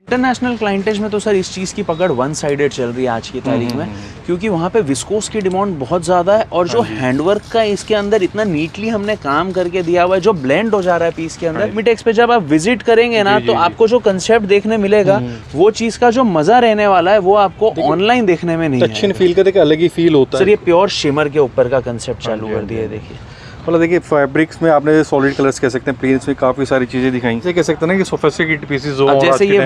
International clientage में तो sir इस चीज़ की पकड़ वन साइडेड चल रही है आज की तारीख में, क्योंकि वहाँ पे विस्कोस की डिमांड बहुत ज़्यादा है और जो हैंडवर्क का इसके अंदर इतना नीटली हमने काम करके दिया हुआ है, जो ब्लेंड हो जा रहा है पीस के अंदर। मिटेक्स पे जब आप विजिट करेंगे ना तो आपको जो कंसेप्ट देखने मिलेगा वो चीज़ का जो मज़ा रहने वाला है वो आपको ऑनलाइन देखने में नहीं है। टच फील का अलग ही फील होता है सर। ये प्योर शिमर के ऊपर का कंसेप्ट चालू कर दिया है, देखिए। मतलब देखिए फैब्रिक्स में आपने सॉलिड कलर्स कह सकते हैं, प्लेन्स में काफ़ी सारी चीज़ें दिखाई, जैसे कह सकते हैं ना कि सोफिस्टिकेटेड पीसेस जो जैसे ये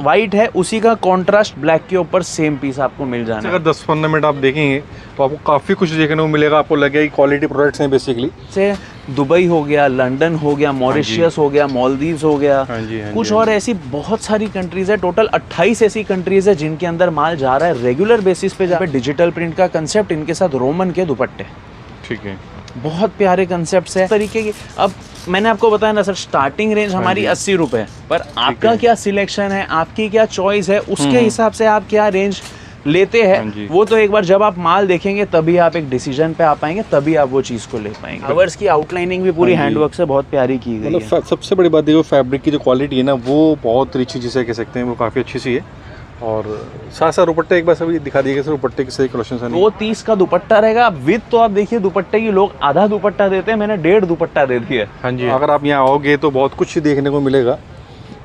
वाइट है उसी का कॉन्ट्रास्ट ब्लैक के ऊपर सेम पीस आपको मिल जाना है। अगर 10-15 मिनट आप देखेंगे तो आपको काफ़ी कुछ देखने को मिलेगा, आपको लगेगा कि क्वालिटी प्रोडक्ट्स हैं बेसिकली। से दुबई हो गया, लंदन हो गया, मॉरिशियस हो गया, मालदीव्स हो गया, कुछ और ऐसी बहुत सारी कंट्रीज है। टोटल 28 ऐसी कंट्रीज है जिनके अंदर माल जा रहा है रेगुलर बेसिस पे। जहाँ पे डिजिटल प्रिंट का कंसेप्ट, इनके साथ रोमन के दुपट्टे, ठीक है, बहुत प्यारे कंसेप्ट्स है तरीके की। अब मैंने आपको बताया ना सर, स्टार्टिंग रेंज हमारी 80 रुपए, पर आपका क्या सिलेक्शन है, आपकी क्या चॉइस है, उसके हिसाब से आप क्या रेंज लेते हैं वो तो एक बार जब आप माल देखेंगे तभी आप एक डिसीजन पे आ पाएंगे, तभी आप वो चीज़ को ले पाएंगे। कवर्स की आउटलाइनिंग भी पूरी हैंडवर्क से बहुत प्यारी की गई है। सबसे बड़ी बात देखो, फैब्रिक की जो क्वालिटी है ना वो बहुत रिची जिसे कह सकते हैं, वो काफ़ी अच्छी सी है। और साथ साथ दुपट्टे एक बार सभी दिखा दिए सर, दुपट्टे के सही कलेक्शन है। 230 का दुपट्टा रहेगा। विद तो आप देखिए दुपट्टे की लोग आधा दुपट्टा देते हैं, मैंने 1.5 दुपट्टा दे दिया। हाँ जी, अगर आप यहाँ आओगे तो बहुत कुछ देखने को मिलेगा,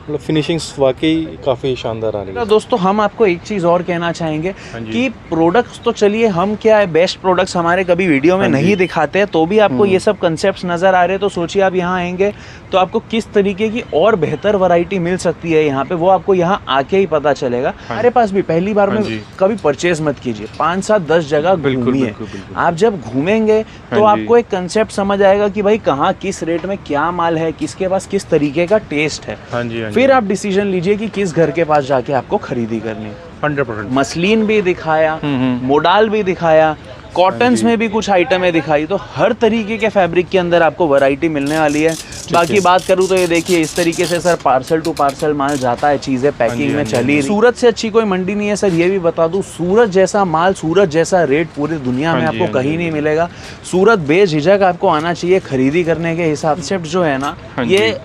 मतलब फिनिशिंग्स वाकई काफ़ी शानदार आ रही है। दोस्तों हम आपको एक चीज़ और कहना चाहेंगे कि प्रोडक्ट्स तो चलिए हम क्या है, बेस्ट प्रोडक्ट्स हमारे कभी वीडियो में नहीं दिखाते हैं, तो भी आपको ये सब कंसेप्ट्स नज़र आ रहे हैं। तो सोचिए आप यहाँ आएंगे तो आपको किस तरीके की और बेहतर वैरायटी मिल सकती है यहाँ पे, वो आपको यहाँ आके ही पता चलेगा। हमारे पास भी पहली बार में कभी परचेज मत कीजिए, 5-7-10 जगह घूमिए। आप जब घूमेंगे तो आपको एक कंसेप्ट समझ आएगा कि भाई कहाँ किस रेट में क्या माल है, किसके पास किस तरीके का टेस्ट है। फिर आप डिसीजन लीजिए कि किस घर के पास जाके आपको खरीदी करनी है। 100% मसलिन भी दिखाया, मोडाल भी दिखाया, कॉटन्स में भी कुछ आइटमें दिखाई, तो हर तरीके के फैब्रिक के अंदर आपको वैरायटी मिलने वाली है। बाकी बात करूँ तो ये देखिए इस तरीके से सर पार्सल टू पार्सल माल जाता है, चीज़ें पैकिंग में चली। सूरत से अच्छी कोई मंडी नहीं है सर, ये भी बता दूं। सूरत जैसा माल, सूरत जैसा रेट पूरी दुनिया में आपको कहीं नहीं मिलेगा। सूरत बेझिझक आपको आना चाहिए खरीदी करने के हिसाब से। जो है ना ये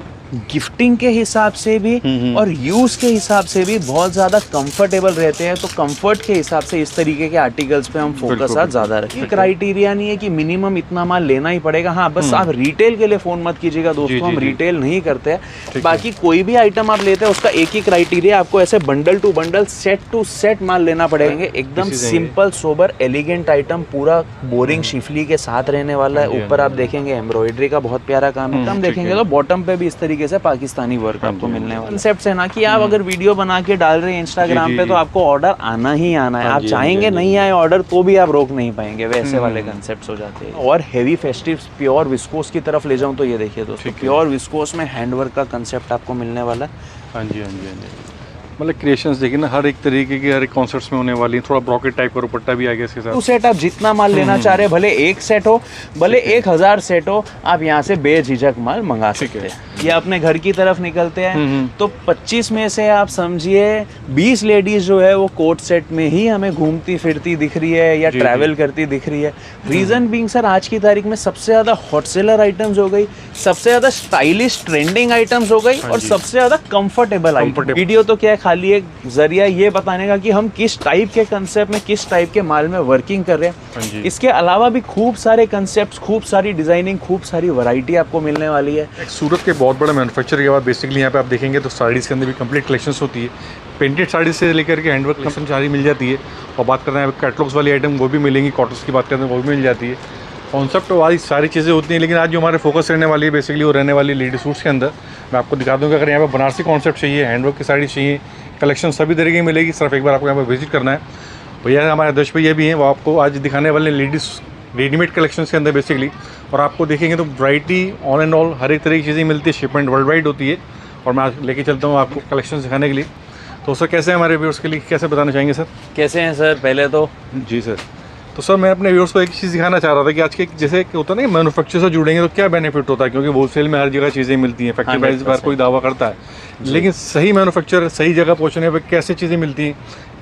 गिफ्टिंग के हिसाब से भी और यूज के हिसाब से भी बहुत ज़्यादा कंफर्टेबल रहते हैं। तो कंफर्ट के हिसाब से इस तरीके के आर्टिकल्स पे हम फोकस आज ज़्यादा रखें। क्राइटेरिया नहीं है कि मिनिमम इतना माल लेना ही पड़ेगा। हाँ बस आप रिटेल के लिए फ़ोन मत कीजिएगा दोस्तों, हम रिटेल नहीं करते हैं। बाकी कोई भी आइटम आप लेते हैं उसका एक ही क्राइटेरिया, आपको ऐसे bundle to bundle, set to set माल लेना पड़ेगा। एकदम सिंपल सोबर एलिगेंट आइटम, पूरा बोरिंग शिफली के साथ रहने वाला है। ऊपर आप देखेंगे एम्ब्रॉयडरी का बहुत प्यारा काम है। हम देखेंगे तो बॉटम पे भी इस तरीके से पाकिस्तानी वर्क आपको मिलने वाला। कंसेप्ट है ना कि आप अगर वीडियो बना के डाल रहे हैं इंस्टाग्राम पे तो आपको ऑर्डर आना ही आना है। आप चाहेंगे नहीं आए ऑर्डर तो भी आप रोक नहीं पाएंगे, वैसे वाले कंसेप्ट्स हो जाते हैं। और हेवी फेस्टिव प्योर विस्कोस की तरफ ले जाऊं तो ये देखिए दोस्तों, प्योर विस्कोस में हैंडवर्क का कंसेप्ट आपको मिलने वाला है। हाँ जी, हाँ जी, हाँ जी। मतलब क्रिएशंस देखिए ना, हर एक तरीके की हर एक कॉन्सेप्ट्स में होने वाली है। थोड़ा ब्रॉकेट टाइप का दुपट्टा भी आ गया इसके साथ। तो सेट आप जितना माल लेना चाह रहे हैं, भले एक सेट हो, भले 1000 सेट हो, आप यहाँ से बेझिझक माल मंगा सकते हैं। ये अपने घर की तरफ निकलते हैं तो 25 में से आप समझिए 20 लेडीज जो है वो कोट सेट में ही हमें घूमती फिरती दिख रही है या ट्रैवल करती दिख रही है। रीजन बीइंग सर आज की तारीख में सबसे ज्यादा हॉट सेलर आइटम्स हो गई, सबसे ज्यादा स्टाइलिश ट्रेंडिंग आइटम्स हो गई और सबसे ज्यादा कंफर्टेबल आइटम। वीडियो तो क्या है, खाली एक जरिया ये बताने का कि हम किस टाइप के कंसेप्ट में, किस टाइप के माल में वर्किंग कर रहे हैं। इसके अलावा भी खूब सारे कंसेप्ट, खूब सारी डिजाइनिंग, खूब सारी वैरायटी आपको मिलने वाली है। सूरत के बहुत बड़ा मैन्युफैक्चर के बाद बेसिकली यहाँ पे आप देखेंगे तो साड़ीज़ के अंदर भी कंप्लीट कलेक्शंस होती है। पेंटेड साड़ी से लेकर के हैंडवर्क कलेक्शन सारी मिल जाती है। और बात कर रहे हैं कैटलॉग्स वाली आइटम वो भी मिलेंगी, कॉटन्स की बात करते हैं वो भी मिल जाती है। कॉन्सेप्ट वाली सारी चीज़ें होती हैं, लेकिन आज जो हमारे फोकस रहने वाली है बेसिकली वो रहने वाली लेडी सूट्स के अंदर। मैं आपको दिखा दूँगा, अगर यहाँ पे बनारसी कॉन्सेप्ट चाहिए, हैंडवर्क की साड़ी चाहिए, कलेक्शन सभी तरीके की मिलेगी। सिर्फ एक बार आपको यहाँ पर विजिट करना है। भैया हमारे आदर्श भैया भी हैं, वो आपको आज दिखाने वाले लेडीज़ रेडीमेड कलेक्शन के अंदर बेसिकली। और आपको देखेंगे तो वैरायटी ऑल एंड ऑल हर एक तरह की चीज़ें मिलती है। शिपमेंट वर्ल्ड वाइड होती है और मैं आज लेके चलता हूँ आपको कलेक्शन दिखाने के लिए। तो सर कैसे हैं हमारे व्यूअर्स के लिए, कैसे बताना चाहेंगे सर? कैसे हैं सर? पहले तो जी सर। तो सर मैं अपने व्यूअर्स को एक चीज़ दिखाना चाह रहा था कि आज के जैसे होता है ना मैन्युफैक्चर से जुड़ेंगे तो क्या बेनिफिट होता है, क्योंकि होलसेल में हर जगह चीज़ें मिलती हैं, फैक्ट्री प्राइस पर कोई दावा करता है, लेकिन सही मैन्युफैक्चर सही जगह पहुंचने पर कैसे चीज़ें मिलती हैं,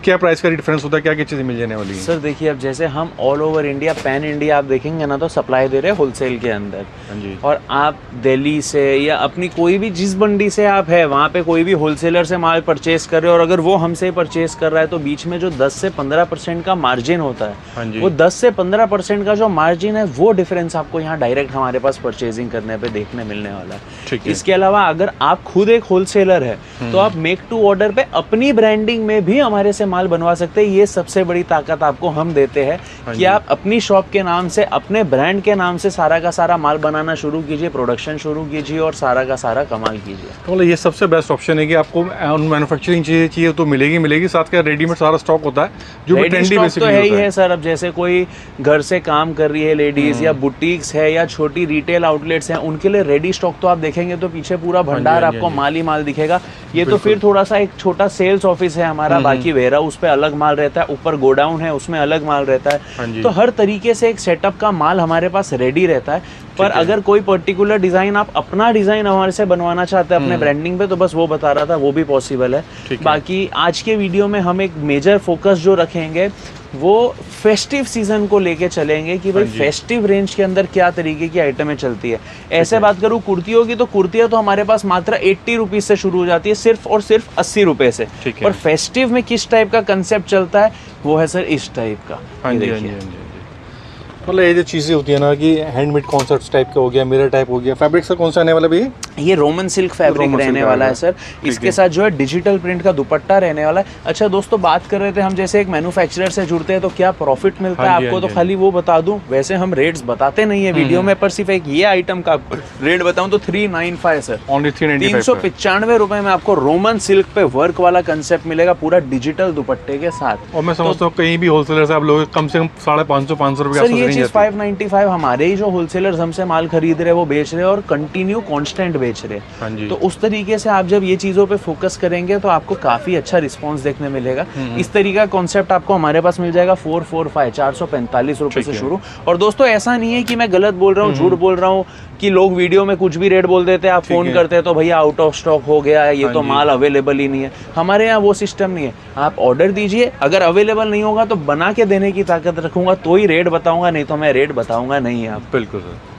क्या प्राइस का डिफरेंस होता है, क्या क्या चीज़ें मिल जाने वाली हैं? सर देखिए, अब जैसे हम all over India, pan India आप देखेंगे ना तो सप्लाई दे रहे हैं होलसेल के अंदर। हाँ जी। और आप दिल्ली से या अपनी कोई भी जिस मंडी से आप है वहाँ पे कोई भी होलसेलर से माल परचेस कर रहे हो और अगर वो हमसे परचेस कर रहा है तो बीच में जो 10 से 15% का मार्जिन होता हाँ है, जी। वो 10 से 15% का जो मार्जिन है वो डिफरेंस आपको यहाँ डायरेक्ट हमारे पास परचेजिंग करने पे देखने मिलने वाला है। ठीक है। इसके अलावा अगर आप खुद एक होलसेलर है तो आप मेक टू ऑर्डर पे अपनी ब्रांडिंग में भी हमारे से माल बनवा सकते हैं। ये सबसे बड़ी ताकत आपको हम देते हैं कि आप अपनी शॉप के नाम से, अपने ब्रांड के नाम से सारा का सारा माल बनाना शुरू कीजिए, प्रोडक्शन शुरू कीजिए और सारा का सारा कमाल कीजिए। तो मतलब ये सबसे बेस्ट ऑप्शन है कि आपको मैन्युफैक्चरिंग चीज़ें चाहिए तो मिलेगी, साथ का रेडीमेड सारा स्टॉक होता है जो भी ट्रेंडी बेसिकली तो है ही है सर। अब जैसे कोई घर से काम कर रही है लेडीज या बुटीक्स है या छोटी रिटेल आउटलेट्स हैं, उनके लिए रेडी स्टॉक तो आप देखेंगे तो पीछे पूरा भंडार आपको माल ही माल दिखेगा। ये तो फिर थोड़ा सा एक छोटा सेल्स ऑफिस है हमारा, बाकी वेरा उस पे अलग माल रहता है, ऊपर गोडाउन है उसमें अलग माल रहता है। तो हर तरीके से एक सेटअप का माल हमारे पास रेडी रहता है। पर अगर कोई पर्टिकुलर डिजाइन, आप अपना डिजाइन हमारे से बनवाना चाहते हैं अपने ब्रांडिंग पे, तो बस वो बता रहा था, वो भी पॉसिबल है। बाकी आज के वीडियो में हम एक मेजर फोकस जो रखेंगे वो फेस्टिव सीजन को लेके चलेंगे कि भाई फेस्टिव रेंज के अंदर क्या तरीके की आइटमें चलती है। ऐसे बात करूँ कुर्तियों की, तो कुर्तियाँ तो हमारे पास मात्र 80 रुपीज से शुरू हो जाती है, सिर्फ और सिर्फ 80 रुपए से। और फेस्टिव में किस टाइप का कंसेप्ट चलता है वो है सर इस टाइप का। मतलब ये जो चीज़ें होती है ना कि हैंडमेड कॉन्सेप्ट्स टाइप का हो गया, मिरर टाइप हो गया, फैब्रिक सर कौन सा आने वाला भैया? ये रोमन सिल्क फैब्रिक रहने वाला है सर। इसके साथ जो है डिजिटल प्रिंट का दुपट्टा रहने वाला है। अच्छा दोस्तों, बात कर रहे थे हम जैसे एक मैन्युफैक्चरर से जुड़ते हैं तो क्या प्रॉफिट मिलता है आपको, तो खाली वो बता दूं, वैसे हम रेट्स बताते नहीं है वीडियो में, पर सिर्फ एक ये आइटम का रेट बताऊं तो 395 सर, ओनली 395 रुपए में आपको रोमन सिल्क पे वर्क वाला कंसेप्ट मिलेगा पूरा डिजिटल दुपट्टे के साथ। और मैं समझता हूँ कहीं भी होलसेलर से आप लोग कम से कम 550 रुपए सर ये चीज 595 हमारे ही जो होलसेलर्स हमसे माल खरीद रहे हैं वो बेच रहे हैं और कंटिन्यू कांस्टेंट बेच रहे हैं। तो उस तरीके से आप जब ये चीजों पे फोकस करेंगे तो आपको काफी अच्छा रिस्पांस देखने मिलेगा। इस तरीके का कॉन्सेप्ट आपको हमारे पास मिल जाएगा 445 445 रुपए से शुरू। और दोस्तों ऐसा नहीं है कि मैं गलत बोल रहा हूँ, झूठ बोल रहा हूँ कि लोग वीडियो में कुछ भी रेट बोल देते हैं, आप फोन करते हैं तो भैया आउट ऑफ स्टॉक हो गया है, ये तो माल अवेलेबल ही नहीं है। हमारे यहाँ वो सिस्टम नहीं है। आप ऑर्डर दीजिए, अगर अवेलेबल नहीं होगा तो बना के देने की ताकत रखूंगा तो ही रेट बताऊंगा, नहीं तो मैं रेट बताऊंगा नहीं है। आप बिल्कुल सर।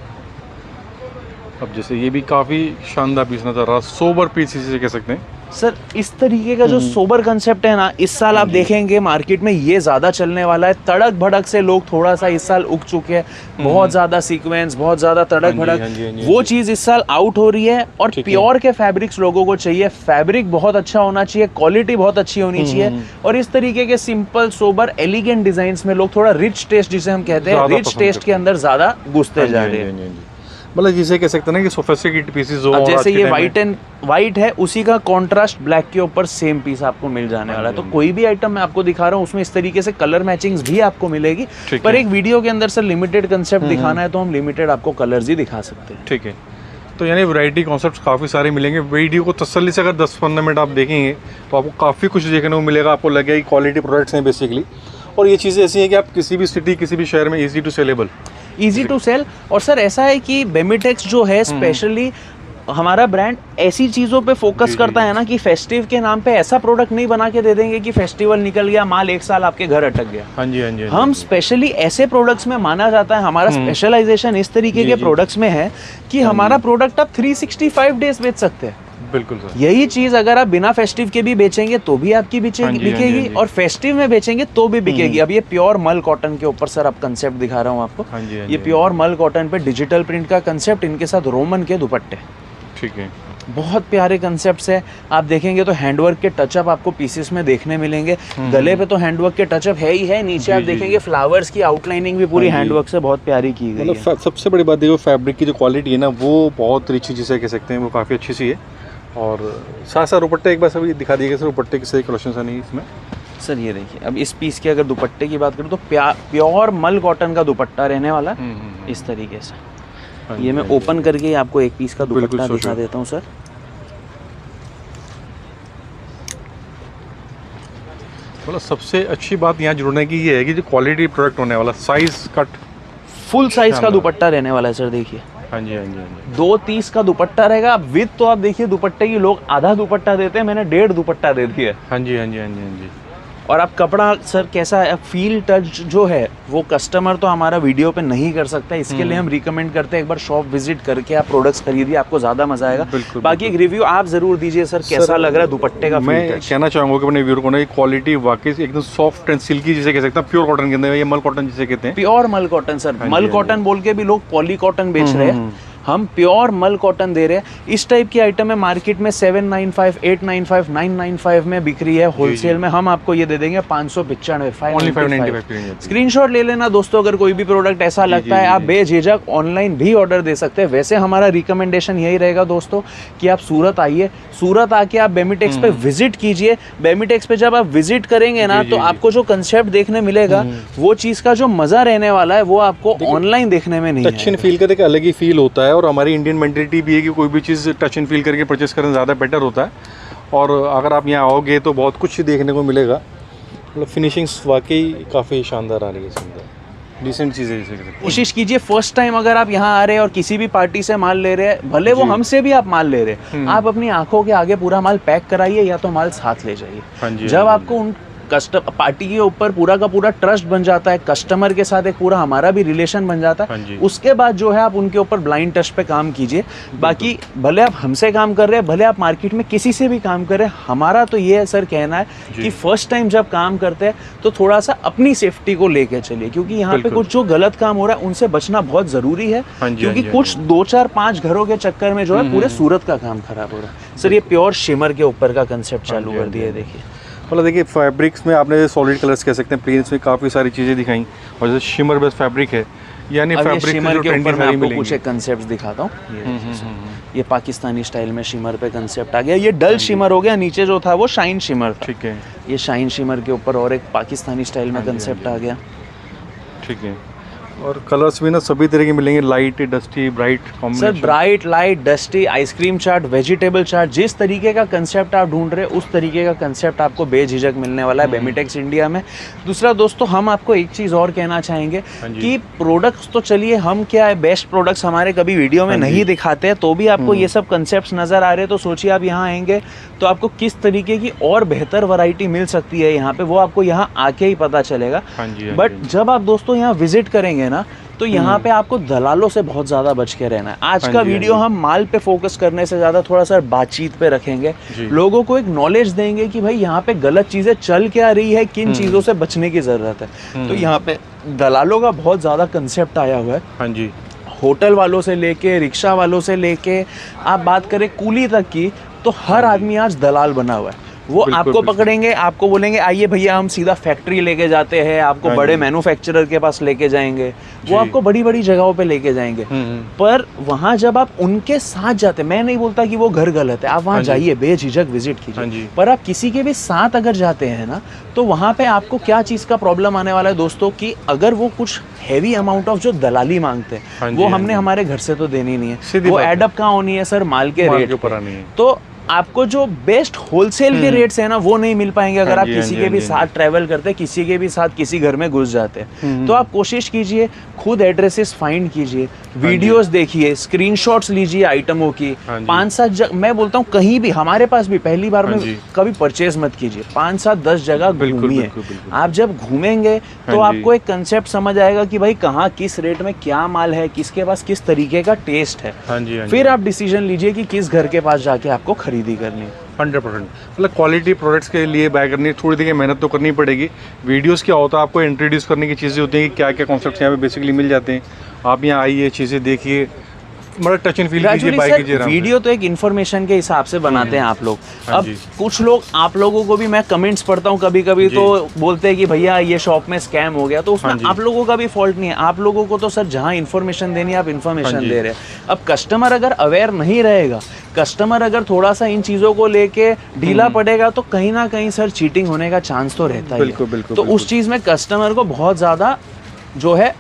अब जैसे ये भी काफ़ी शानदार पीस नजर आ रहा, सोबर पीस इसे कह सकते हैं सर। इस तरीके का जो सोबर कंसेप्ट है ना, इस साल आप देखेंगे मार्केट में ये ज्यादा चलने वाला है। तड़क भड़क से लोग थोड़ा सा इस साल उग चुके हैं, बहुत ज्यादा सीक्वेंस, बहुत ज्यादा तड़क भड़क, वो चीज इस साल आउट हो रही है। और प्योर के फैब्रिक्स लोगों को चाहिए, फैब्रिक बहुत अच्छा होना चाहिए, क्वालिटी बहुत अच्छी होनी चाहिए। और इस तरीके के सिंपल सोबर एलिगेंट डिजाइन में लोग थोड़ा रिच टेस्ट जिसे हम कहते हैं, रिच टेस्ट के अंदर ज्यादा घुसते जा रहे हैं। मतलब जिसे कह सकते हैं ना कि सोफिस्टिकेटेड पीसेस हो। अब जैसे ये वाइट है, उसी का कॉन्ट्रास्ट ब्लैक के ऊपर सेम पीस आपको मिल जाने वाला है। तो कोई भी आइटम मैं आपको दिखा रहा हूँ उसमें इस तरीके से कलर मैचिंग्स भी आपको मिलेगी। पर एक वीडियो के अंदर सर लिमिटेड कंसेप्ट दिखाना है तो हम लिमिटेड आपको कलर्स ही दिखा सकते हैं। ठीक है। तो यानी वैरायटी कॉन्सेप्ट्स काफ़ी सारे मिलेंगे। वीडियो को तसल्ली से अगर 10-15 मिनट आप देखेंगे तो आपको काफ़ी कुछ देखने को मिलेगा। आपको लगेगा कि क्वालिटी प्रोडक्ट्स हैं बेसिकली। और ये चीज़ें ऐसी हैं कि आप किसी भी सिटी, किसी भी शहर में ईजी टू सेल। और सर ऐसा है कि बेमिटेक्स जो है स्पेशली हमारा ब्रांड ऐसी चीज़ों पे फोकस करता है ना कि फेस्टिव के नाम पे ऐसा प्रोडक्ट नहीं बना के दे देंगे कि फेस्टिवल निकल गया, माल एक साल आपके घर अटक गया। हाँ जी। हम स्पेशली ऐसे प्रोडक्ट्स में माना जाता है, हमारा स्पेशलाइजेशन इस तरीके के प्रोडक्ट्स में है कि हमारा प्रोडक्ट आप 365 डेज बेच सकते हैं। बिल्कुल सर। यही चीज अगर आप बिना फेस्टिव के भी बेचेंगे तो भी आपकी बिकेगी और फेस्टिव में बेचेंगे तो भी बिकेगी। अब ये प्योर मल कॉटन के ऊपर सर आप कंसेप्ट दिखा रहा हूँ आपको। ये प्योर मल कॉटन पे डिजिटल प्रिंट का कंसेप्ट, इनके साथ रोमन के दुपट्टे। ठीक है। बहुत प्यारे कंसेप्ट्स है। आप देखेंगे तो हैंडवर्क के टचअप आपको पीसेस में देखने मिलेंगे। गले पे तो हैंडवर्क के टचअप है ही है, नीचे आप देखेंगे फ्लावर्स की आउटलाइनिंग भी पूरी हैंडवर्क से बहुत प्यारी की गई है। सबसे बड़ी बात देखो, फैब्रिक की जो क्वालिटी है ना वो बहुत रिच जिसे कह सकते हैं, वो काफ़ी अच्छी सी है। और साथ साथ दुपट्टे एक बार सभी दिखा दिएगा सर, दुपट्टे किसी कलेक्शन सा नहीं इसमें। सर ये देखिए, अब इस पीस के अगर दुपट्टे की बात करूँ तो प्योर मल कॉटन का दुपट्टा रहने वाला है इस तरीके से। ये मैं ओपन करके आपको एक पीस का दुपट्टा दिखा देता हूँ सर। मतलब सबसे अच्छी बात यहाँ जुड़ने की ये है कि जो क्वालिटी प्रोडक्ट होने वाला, साइज कट फुल साइज का दुपट्टा रहने वाला है सर। देखिए हाँ जी 230 का दुपट्टा रहेगा। विद तो आप देखिए दुपट्टे की लोग आधा दुपट्टा देते हैं, मैंने 1.5 दुपट्टा दे दिया। हाँ जी। और आप कपड़ा सर कैसा है, फील टच जो है वो कस्टमर तो हमारा वीडियो पे नहीं कर सकता, इसके लिए हम रिकमेंड करते हैं एक बार शॉप विजिट करके आप प्रोडक्ट्स खरीदिए, आपको ज़्यादा मजा आएगा। बाकी एक रिव्यू आप ज़रूर दीजिए सर, कैसा लग रहा है दुपट्टे का? मैं कहना चाहूँगा कि अपने व्यूअर को ना क्वालिटी वाकई एकदम सॉफ्ट एंड सिल्की जिसे कह सकते हैं, प्योर कॉटन के अंदर, ये मल कॉटन जिसे कहते हैं। प्योर मल कॉटन सर, मल कॉटन बोल के भी लोग पॉली कॉटन बेच रहे हैं, हम प्योर मल कॉटन दे रहे हैं। इस टाइप की आइटम है मार्केट में 795, 895, 995 में बिक रही है होलसेल में, हम आपको ये दे देंगे 595, 595। स्क्रीनशॉट ले लेना दोस्तों, अगर कोई भी प्रोडक्ट ऐसा लगता है आप बेझिझक ऑनलाइन भी ऑर्डर दे सकते हैं। वैसे हमारा रिकमेंडेशन यही रहेगा दोस्तों कि आप सूरत आइए, सूरत आके आप बेमिटेक्स पे विजिट कीजिए। बेमिटेक्स पे जब आप विजिट करेंगे ना तो आपको जो कंसेप्ट देखने मिलेगा वो चीज़ का जो मज़ा रहने वाला है वो आपको ऑनलाइन देखने में नहीं है। टच एंड फील का एक अलग ही फील होता है, और हमारी इंडियन मेंटालिटी भी है कि कोई भी चीज़ टच एंड फील करके परचेस करना ज़्यादा बेटर होता है। और अगर आप यहाँ आओगे तो बहुत कुछ देखने को मिलेगा, मतलब फिनिशिंग्स वाकई काफ़ी शानदार आ रही है, सुंदर डिसेंट चीज़ें जैसे कहते हैं। कोशिश कीजिए फर्स्ट टाइम अगर आप यहाँ आ रहे हैं और किसी भी पार्टी से माल ले रहे हैं, भले वो हमसे भी आप माल ले रहे हैं, आप अपनी आंखों के आगे पूरा माल पैक कराइए या तो माल साथ ले जाइए। जब आपको उन पार्टी के ऊपर पूरा का पूरा ट्रस्ट बन जाता है, कस्टमर के साथ एक पूरा हमारा भी रिलेशन बन जाता है, उसके बाद जो है आप उनके ऊपर ब्लाइंड टच पे काम कीजिए। बाकी भले आप हमसे काम कर रहे हैं, भले आप मार्केट में किसी से भी काम कर रहे हैं, हमारा तो ये है सर कहना है कि फर्स्ट टाइम जब काम करते हैं तो थोड़ा सा अपनी सेफ्टी को लेके चलिए, क्योंकि यहाँ पे कुछ जो गलत काम हो रहा है उनसे बचना बहुत ज़रूरी है, क्योंकि कुछ 2, 4, 5 घरों के चक्कर में जो है पूरे सूरत का काम खराब हो रहा है। सर ये प्योर शिमर के ऊपर का कंसेप्ट चालू कर दिया है, देखिए। मतलब देखिए फैब्रिक्स में आपने सॉलिड कलर्स कह सकते हैं, प्लेन्स में काफ़ी सारी चीज़ें दिखाई, और जैसे शिमर बेस्ड फैब्रिक है, यानी फैब्रिक शिमर के ऊपर मैं आपको कुछ एक कंसेप्ट्स दिखाता हूँ। ये पाकिस्तानी स्टाइल में शिमर पे कंसेप्ट आ गया, ये डल शिमर हो गया, नीचे जो था वो शाइन शिमर था। ठीक है, ये शाइन शिमर के ऊपर और एक पाकिस्तानी स्टाइल में कंसेप्ट आ गया। ठीक है, और कलर्स भी ना सभी तरह के मिलेंगे, light, dusty, bright combination. Sir bright, light, dusty, ice cream chaat, vegetable chaat, जिस तरीके का कंसेप्ट आप ढूंढ रहे हैं उस तरीके का कंसेप्ट आपको बेझिझक मिलने वाला है बेमिटेक्स इंडिया में। दूसरा दोस्तों हम आपको एक चीज़ और कहना चाहेंगे कि प्रोडक्ट्स तो चलिए हम क्या है, बेस्ट प्रोडक्ट्स हमारे कभी वीडियो में नहीं दिखाते हैं, तो भी आपको ये सब कंसेप्ट नज़र आ रहे हैं, तो सोचिए आप यहाँ आएंगे तो आपको किस तरीके की और बेहतर वैरायटी मिल सकती है यहाँ पे, वो आपको यहाँ आके ही पता चलेगा। बट जब आप दोस्तों यहाँ विजिट करेंगे ना तो यहाँ पे आपको दलालों से बहुत ज़्यादा बच के रहना है। आज का वीडियो हम माल पे फोकस करने से ज़्यादा थोड़ा सा बातचीत पे रखेंगे, लोगों को एक नॉलेज देंगे कि भाई यहाँ पे गलत चीज़ें चल क्या रही है, किन चीज़ों से बचने की ज़रूरत है। तो यहाँ पे दलालों का बहुत ज़्यादा कंसेप्ट आया हुआ है। हाँ जी, होटल वालों से लेके, रिक्शा वालों से लेके, आप बात करें कूली तक की, तो हर आदमी आज दलाल बना हुआ है। वो आपको पकड़ेंगे, आपको बोलेंगे आइए भैया हम सीधा फैक्ट्री लेके जाते हैं, आपको बड़े मैन्युफैक्चरर के पास लेके जाएंगे, वो आपको बड़ी बड़ी जगहों पे लेके जाएंगे। पर वहाँ जब आप उनके साथ जाते, मैं नहीं बोलता कि वो घर गलत है, आप वहाँ जाइए, बेझिझक विजिट कीजिए, पर आप किसी के भी साथ अगर जाते हैं ना तो वहाँ पे आपको क्या चीज़ का प्रॉब्लम आने वाला है दोस्तों, कि अगर वो कुछ हैवी अमाउंट ऑफ जो दलाली मांगते हैं वो हमने हमारे घर से तो देनी नहीं है, वो एडअप कहाँ होनी है सर, माल के रेट पर। तो आपको जो बेस्ट होलसेल के रेट्स है ना वो नहीं मिल पाएंगे अगर आप किसी के भी साथ ट्रैवल करते, किसी के भी साथ किसी घर में घुस जाते हैं। तो आप कोशिश कीजिए, खुद एड्रेसेस फाइंड कीजिए, वीडियोस देखिए, स्क्रीनशॉट्स लीजिए आइटमों की, 5-7 मैं बोलता हूँ कहीं भी, हमारे पास भी पहली बार में कभी परचेज मत कीजिए, 5-7-10 जगह घूमिए। आप जब घूमेंगे तो आपको एक कंसेप्ट समझ आएगा कि भाई कहाँ किस रेट में क्या माल है, किसके पास किस तरीके का टेस्ट है, फिर आप डिसीजन लीजिए कि किस घर के पास जाके आपको खरीदी करनी है। 100%, मतलब क्वालिटी प्रोडक्ट्स के लिए बाय करनी, थोड़ी देर मेहनत तो करनी पड़ेगी। वीडियोस क्या होता है, आपको इंट्रोड्यूस करने की चीज़ें होती हैं कि क्या क्या कॉन्सेप्ट्स यहाँ पे बेसिकली मिल जाते हैं। आप यहाँ आइए, चीज़ें देखिए, मतलब टच एंड फील कीजिए, बाय कीजिए। वीडियो तो एक इन्फॉर्मेशन के हिसाब से बनाते हैं आप लोग। अब कुछ लोग, आप लोगों को भी मैं कमेंट्स पढ़ता हूँ कभी कभी, तो बोलते हैं कि भैया ये शॉप में स्कैम हो गया, तो उसमें आप लोगों का भी फॉल्ट नहीं है। आप लोगों को तो सर जहाँ इन्फॉर्मेशन देनी है आप इन्फॉर्मेशन दे रहे हैं। अब कस्टमर अगर अवेयर नहीं रहेगा, कस्टमर अगर थोड़ा सा इन चीज़ों को लेके ढीला पड़ेगा तो कहीं ना कहीं सर चीटिंग होने का चांस तो रहता है। बिल्कुल। तो उस चीज़ में कस्टमर को बहुत ज़्यादा जो है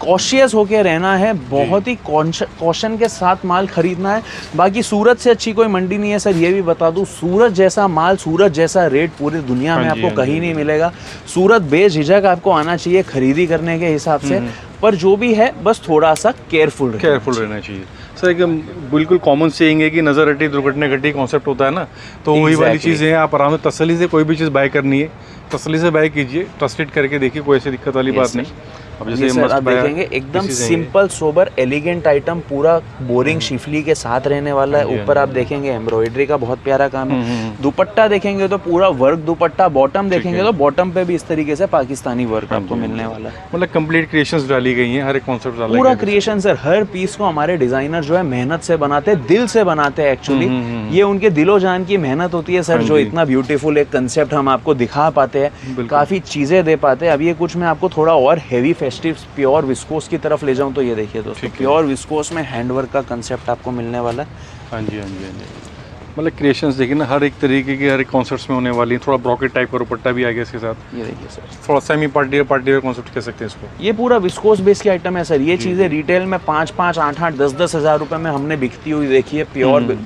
कॉशियस होके रहना है, बहुत ही कॉशन के साथ माल खरीदना है। बाकी सूरत से अच्छी कोई मंडी नहीं है सर, ये भी बता दूं, सूरत जैसा माल, सूरत जैसा रेट पूरी दुनिया में आपको कहीं नहीं मिलेगा। सूरत बेझिझक आपको आना चाहिए खरीदी करने के हिसाब से, पर जो भी है बस थोड़ा सा केयरफुल रहना चाहिए। सर एकदम बिल्कुल कॉमन सेइंग है कि नज़र हटी दुर्घटना घटी कॉन्सेप्ट होता है ना, तो वही वाली चीज़ें हैं। आप आराम से तसल्ली से कोई भी चीज़ बाय करनी है, तसल्ली से बाय कीजिए, ट्रस्टेड करके देखिए, कोई ऐसी दिक्कत वाली बात नहीं। अब ये जैसे सर मस्ट आप बाय देखेंगे एकदम सिंपल सोबर एलिगेंट आइटम, पूरा बोरिंग शिफली के साथ रहने वाला है। ऊपर आप देखेंगे एम्ब्रॉयडरी का बहुत प्यारा काम है। दुपट्टा देखेंगे तो पूरा वर्क दुपट्टा, बॉटम देखेंगे तो बॉटम पे भी इस तरीके से पाकिस्तानी वर्क आपको मिलने वाला है। मतलब कंप्लीट क्रिएशंस डाली गई हैं, हर एक कॉन्सेप्ट डाला पूरा क्रिएशन सर, हर पीस को हमारे डिजाइनर जो है मेहनत से बनाते हैं, दिल से बनाते हैं एक्चुअली। ये उनके दिलो जान की मेहनत होती है सर, जो इतना ब्यूटीफुल एक कंसेप्ट हम आपको दिखा पाते हैं, काफी चीजें दे पाते हैं। अब ये कुछ मैं आपको थोड़ा और हेवी फेस्टिव प्योर विस्कोस की तरफ ले जाऊं तो ये देखिए दोस्तों, प्योर विस्कोस में हैंडवर्क का कंसेप्ट आपको मिलने वाला है। हाँ जी, हाँ जी, हाँ जी। मतलब क्रिएशंस देखिए ना, हर एक तरीके की, हर एक कॉन्सेप्ट्स में होने वाली है। थोड़ा ब्रॉकेट टाइप का दुपट्टा भी आ गया इसके साथ। ये देखिए सर, थोड़ा सेमी पार्टी कॉन्सेप्ट कह सकते हैं इसको। ये पूरा विस्कोस बेस की आइटम है सर। ये चीजें रिटेल में 5-5, 8-8, 10-10 हज़ार रुपए में हमने बिकती हुई देखी है,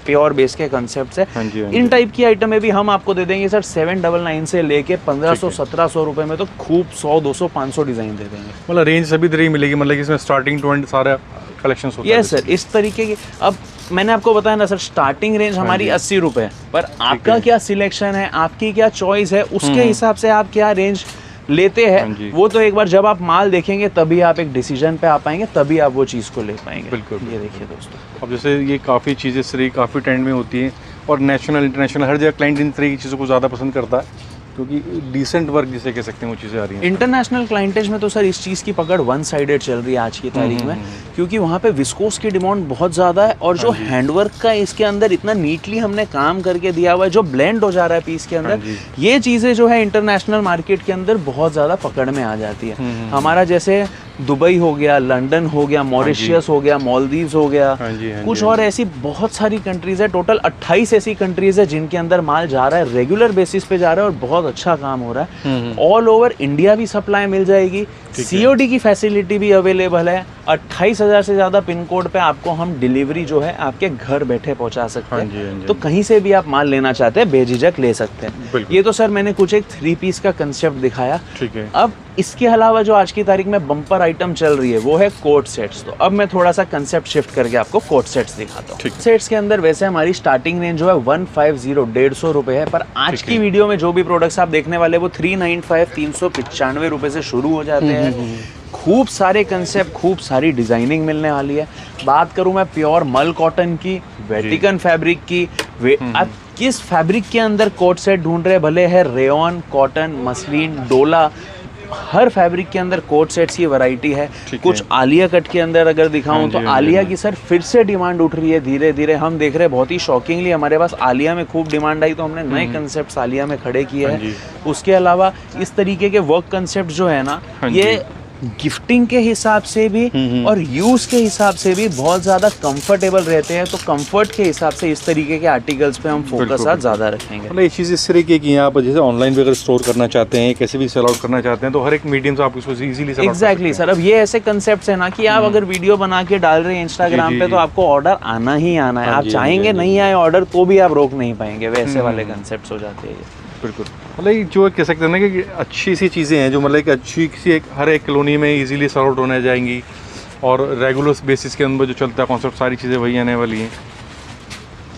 प्योर बेस के कंसेप्ट है। इन टाइप की आइटमें भी हम आपको दे देंगे सर 799 से लेके 1500-1700 रुपए में, तो खूब 100, 200, 500 डिजाइन दे देंगे। मतलब रेंज सभी तरह की मिलेगी, मतलब इसमें स्टार्टिंग टू एंड सारा कलेक्शंस होता है। यस सर, इस तरीके की। अब मैंने आपको बताया ना सर, स्टार्टिंग रेंज हमारी 80 रुपए है, पर आपका क्या सिलेक्शन है, आपकी क्या चॉइस है, उसके हिसाब से आप क्या रेंज लेते हैं, वो तो एक बार जब आप माल देखेंगे तभी आप एक डिसीजन पे आ पाएंगे, तभी आप वो चीज़ को ले पाएंगे। बिल्कुल। ये देखिए दोस्तों, अब जैसे ये काफ़ी चीज़ें सही काफ़ी ट्रेंड में होती हैं, और नेशनल इंटरनेशनल हर जगह क्लाइंट इन तरह की चीज़ों को ज़्यादा पसंद करता है, क्योंकि डिसेंट वर्क जिसे कह सकते हैं वो चीज़ें आ रही हैं। इंटरनेशनल क्लाइंटेज में तो सर इस चीज़ की पकड़ वन साइडेड चल रही है आज की तारीख में, क्योंकि वहाँ पे विस्कोस की डिमांड बहुत ज़्यादा है, और जो हैंडवर्क का इसके अंदर इतना नीटली हमने काम करके दिया हुआ है, जो ब्लेंड हो जा रहा है पीस के अंदर, ये चीज़ें जो है इंटरनेशनल मार्केट के अंदर बहुत ज़्यादा पकड़ में आ जाती है। हमारा जैसे दुबई हो गया, लंदन हो गया, मॉरिशियस हो गया, मालदीव्स हो गया, कुछ और ऐसी बहुत सारी कंट्रीज है, टोटल 28 ऐसी कंट्रीज है जिनके अंदर माल जा रहा है, रेगुलर बेसिस पे जा रहा है, और बहुत अच्छा काम हो रहा है। ऑल ओवर इंडिया भी सप्लाई मिल जाएगी, COD की फैसिलिटी भी अवेलेबल है। 28,000 से ज़्यादा पिन कोड पे आपको हम डिलीवरी जो है आपके घर बैठे पहुंचा सकते हैं। तो कहीं से भी आप माल लेना चाहते हैं बेझिझक ले सकते हैं। ये तो सर मैंने कुछ एक 3 पीस का कंसेप्ट दिखाया। ठीक है। अब इसके अलावा जो आज की तारीख में बम्पर आइटम चल रही है वो है कोट सेट्स। तो अब मैं थोड़ा सा कंसेप्ट शिफ्ट करके आपको कोट सेट्स दिखाता हूँ। सेट्स के अंदर वैसे हमारी स्टार्टिंग रेंज जो है 150 रुपए है, पर आज की वीडियो में जो भी प्रोडक्ट्स आप देखने वाले वो 395 395 रुपए से शुरू हो जाते हैं। खूब सारे कंसेप्ट, खूब सारी डिजाइनिंग मिलने वाली है। बात करूं मैं प्योर मल कॉटन की, वेटिकन फैब्रिक की, आप किस फैब्रिक के अंदर कोट सेट ढूंढ रहे हैं, भले है रेयॉन, कॉटन, मसलिन, डोला, हर फैब्रिक के अंदर कोट सेट्स की वैरायटी है। कुछ आलिया कट के अंदर अगर दिखाऊं तो आलिया की सर फिर से डिमांड उठ रही है धीरे धीरे। हम देख रहे हैं बहुत ही शॉकिंगली हमारे पास आलिया में खूब डिमांड आई, तो हमने नए कंसेप्ट आलिया में खड़े किए हैं। उसके अलावा इस तरीके के वर्क कंसेप्ट जो है ना, ये गिफ्टिंग के हिसाब से भी और यूज के हिसाब से भी बहुत ज्यादा कंफर्टेबल रहते हैं। तो कंफर्ट के हिसाब से इस तरीके के आर्टिकल्स पे हम फोकस आज ज्यादा रखेंगे। मतलब ये चीज़ इस तरीके की आप जैसे ऑनलाइन भी अगर स्टोर करना चाहते हैं, कैसे भी सेल आउट करना चाहते हैं, तो हर एक मीडियम से आप उसको easily sell out exactly sir. अब ये ऐसे कंसेप्ट है ना कि आप अगर वीडियो बना के डाल रहे हैं इंस्टाग्राम पे तो आपको ऑर्डर आना ही आना है। आप चाहेंगे नहीं आए ऑर्डर तो भी आप रोक नहीं पाएंगे, वैसे वाले कंसेप्ट हो जाते हैं। बिल्कुल। मतलब जो कह सकते हैं ना कि अच्छी सी चीज़ें हैं जो मतलब कि अच्छी सी एक हर एक कॉलोनी में इजीली सॉर्ट आउट होने जाएंगी, और रेगुलर बेसिस के अंदर जो चलता है कॉन्सेप्ट सारी चीज़ें वही आने वाली हैं।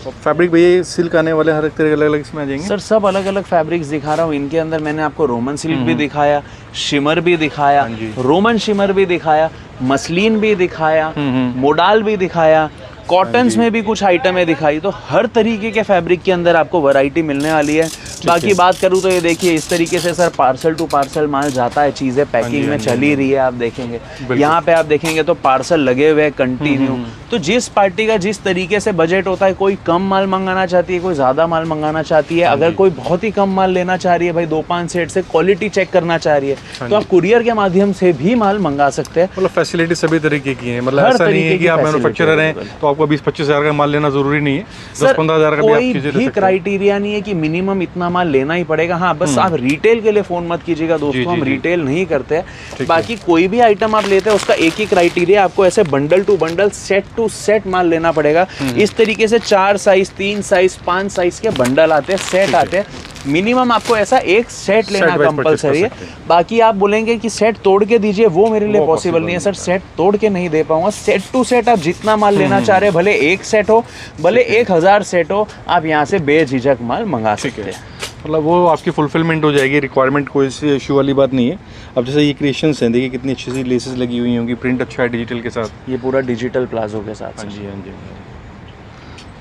और फैब्रिक भैया सिल्क आने वाले हर एक तरह के अलग अलग इसमें आ जाएंगे सर। सब अलग अलग फैब्रिक्स दिखा रहा हूँ। इनके अंदर मैंने आपको रोमन सिल्क भी दिखाया, शिमर भी दिखाया, रोमन शिमर भी दिखाया, मसलिन भी दिखाया, मोडाल भी दिखाया, कॉटन्स में भी कुछ आइटमें दिखाई। तो हर तरीके के फैब्रिक के अंदर आपको वैरायटी मिलने वाली है। बाकी बात करूँ तो ये देखिए इस तरीके से सर पार्सल टू पार्सल माल जाता है, चीज़ें पैकिंग में चली रही है। आप देखेंगे यहाँ पे आप देखेंगे तो पार्सल लगे हुए हैं कंटिन्यू। तो जिस पार्टी का जिस तरीके से बजट होता है, कोई कम माल मंगाना चाहती है, कोई ज़्यादा माल मंगाना चाहती है। अगर कोई बहुत ही कम माल लेना चाह रही है, भाई 2-5 सेट से क्वालिटी चेक करना चाह रही है, तो आप कुरियर के माध्यम से भी माल मंगा सकते हैं। मतलब फैसिलिटी सभी तरीके की है। मतलब ऐसा नहीं है कि आप मैन्युफैक्चरर हैं तो आपको 20-25 हज़ार का माल लेना जरूरी नहीं है, 10-15 हज़ार का भी आप चीज़ें ले सकते हैं। कोई भी क्राइटेरिया नहीं है कि मिनिमम इतना माल लेना ही पड़ेगा। हाँ, बस आप रिटेल के लिए फोन मत कीजिएगा दोस्तों, हम रिटेल नहीं करते हैं। बाकी कोई भी आइटम आप लेते हैं उसका एक ही क्राइटेरिया, आपको ऐसे bundle to bundle, set to set माल लेना पड़ेगा। इस तरीके से 4 साइज, 3 साइज, 5 साइज के बंडल आते हैं, सेट आते हैं। मिनिमम आपको ऐसा एक सेट लेना कंपलसरी है। बाकी आप बोलेंगे कि सेट तोड़ के दीजिए, वो मेरे लिए पॉसिबल नहीं है सर। सेट तोड़ के नहीं दे पाऊंगा। सेट टू सेट आप जितना माल लेना चाह रहे हैं, भले एक सेट हो, भले 1000 सेट हो, आप यहाँ से बेझिझक माल मंगा सकते हैं। मतलब वो आपकी फुलफिलमेंट हो जाएगी, रिक्वायरमेंट कोई सी इशू वाली बात नहीं है। अब जैसे ये क्रिएशंस हैं, देखिए कितनी अच्छी सी लेसेस लगी हुई होंगी, प्रिंट अच्छा है डिजिटल के साथ। ये पूरा डिजिटल प्लाजो के साथ। हाँ जी, हाँ जी।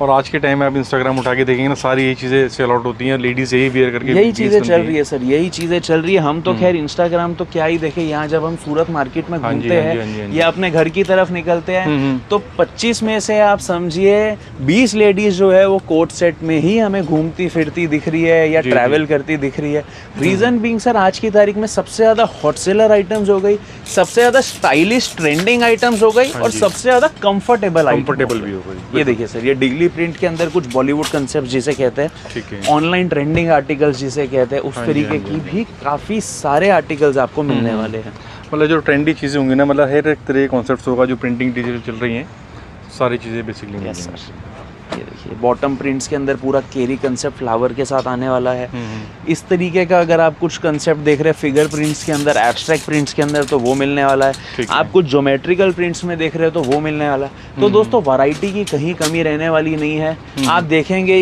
और आज के टाइम में आप इंस्टाग्राम उठा के देखेंगे ना, सारी यही चीज़ें सेल आउट होती हैं, लेडीज़ यही वेयर करके यही चीज़ें चल रही है सर, यही चीज़ें चल रही है। हम तो खैर इंस्टाग्राम तो क्या ही देखे, यहाँ जब हम सूरत मार्केट में घूमते हैं या अपने घर की तरफ निकलते हैं तो 25 में से आप समझिए 20 लेडीज जो है वो कोट सेट में ही हमें घूमती फिरती दिख रही है या ट्रैवल करती दिख रही है। रीज़न बीइंग सर, आज की तारीख में सबसे ज़्यादा हॉट सेलर आइटम्स हो गई, सबसे ज़्यादा स्टाइलिश ट्रेंडिंग आइटम्स हो गई और सबसे ज़्यादा कंफर्टेबल भी हो गई। ये देखिए सर, ये डिगली प्रिंट के अंदर कुछ बॉलीवुड कंसेप्ट जिसे कहते हैं, ठीक है, ऑनलाइन ट्रेंडिंग आर्टिकल्स जिसे कहते हैं, उस तरीके की भी काफ़ी सारे आर्टिकल्स आपको मिलने वाले हैं। मतलब जो ट्रेंडी चीज़ें होंगी ना, मतलब हर एक तरह के कॉन्सेप्ट्स होगा, जो प्रिंटिंग डिजिटल चल रही हैं, सारी चीज़ें बेसिकली। यस सर, ये देखिए बॉटम प्रिंट्स के अंदर पूरा केरी कंसेप्ट फ्लावर के साथ आने वाला है। इस तरीके का अगर आप कुछ कंसेप्ट देख रहे हैं फिगर प्रिंट्स के अंदर, एब्स्ट्रैक्ट प्रिंट्स के अंदर, तो वो मिलने वाला है। आप कुछ ज्योमेट्रिकल प्रिंट्स में देख रहे हो तो वो मिलने वाला है। तो दोस्तों वैरायटी की कहीं कमी रहने वाली नहीं है। आप देखेंगे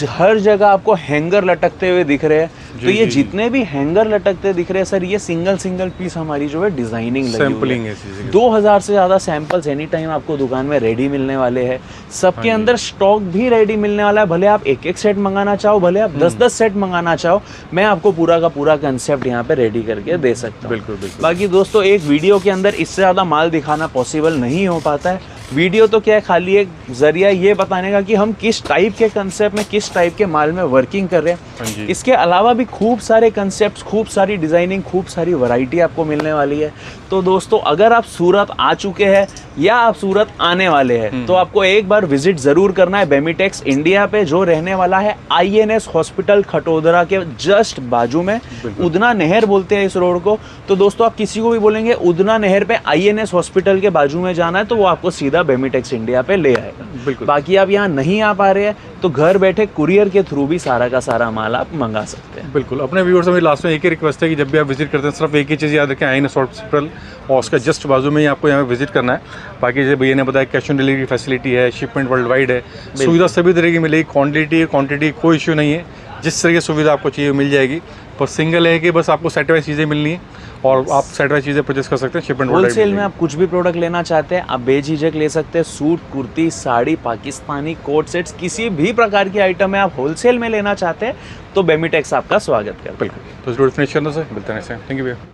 हर जगह आपको हैंगर लटकते हुए दिख रहे हैं। तो ये जितने भी हैंगर लटकते दिख रहे हैं सर, ये सिंगल पीस हमारी जो है डिजाइनिंग लगी हुई है। 2000 से ज़्यादा सैंपल्स एनी टाइम आपको दुकान में रेडी मिलने वाले हैं। सबके अंदर स्टॉक भी रेडी मिलने वाला है। भले आप एक सेट मंगाना चाहो, भले आप 10 सेट मंगाना चाहो, मैं आपको पूरा का पूरा कंसेप्ट यहाँ पे रेडी करके दे सकता हूँ। बिल्कुल बिल्कुल। बाकी दोस्तों एक वीडियो के अंदर इससे ज़्यादा माल दिखाना पॉसिबल नहीं हो पाता है। वीडियो तो क्या है, खाली एक जरिया ये बताने का कि हम किस टाइप के कंसेप्ट में, किस टाइप के माल में वर्किंग कर रहे हैं। इसके अलावा भी खूब सारे कंसेप्ट, खूब सारी डिज़ाइनिंग, खूब सारी वैरायटी आपको मिलने वाली है। तो दोस्तों अगर आप सूरत आ चुके हैं या आप सूरत आने वाले हैं तो आपको एक बार विजिट ज़रूर करना है बेमिटेक्स इंडिया पे, जो रहने वाला है INS हॉस्पिटल खटोदरा के जस्ट बाजू में। उदना नहर बोलते हैं इस रोड को। तो दोस्तों आप किसी को भी बोलेंगे उदना नहर पे INS हॉस्पिटल के बाजू में जाना है तो वो आपको सीधा बेमिटेक्स इंडिया पे ले आएगा। बाकी आप यहाँ नहीं आ पा रहे हैं तो घर बैठे कुरियर के थ्रू भी सारा का सारा माल आप मंगा सकते हैं। बिल्कुल। अपने व्यूअर्स में लास्ट में एक ही रिक्वेस्ट है कि जब भी आप विजिट करते हैं सिर्फ एक ही चीज़ याद रखें, INS हॉस्पिटल और उसका जस्ट बाजू में ही आपको यहाँ विजिट करना है। बाकी जैसे भैया ने बताया कैश ऑन डिलीवरी फैसिलिटी है, शिपमेंट वर्ल्ड वाइड है, सुविधा सभी तरह की मिलेगी। क्वांटिटी कोई इशू नहीं है, जिस तरह की सुविधा आपको चाहिए मिल जाएगी। पर सिंगल है कि बस आपको सेट वाइज चीज़ें मिलनी है और आप सेट वाइज चीज़ें परचेस कर सकते हैं। शिपमेंट होलसेल में आप कुछ भी प्रोडक्ट लेना चाहते हैं आप बेझिझक ले सकते हैं। Suit, kurti, sari, Pakistani coat sets, किसी भी प्रकार की आइटम है आप होलसेल में लेना चाहते हैं तो बेमिटेक्स आपका स्वागत करता है। बिल्कुल। तो इस वीडियो फिनिश करना सर, मिलते हैं। थैंक यू भैया।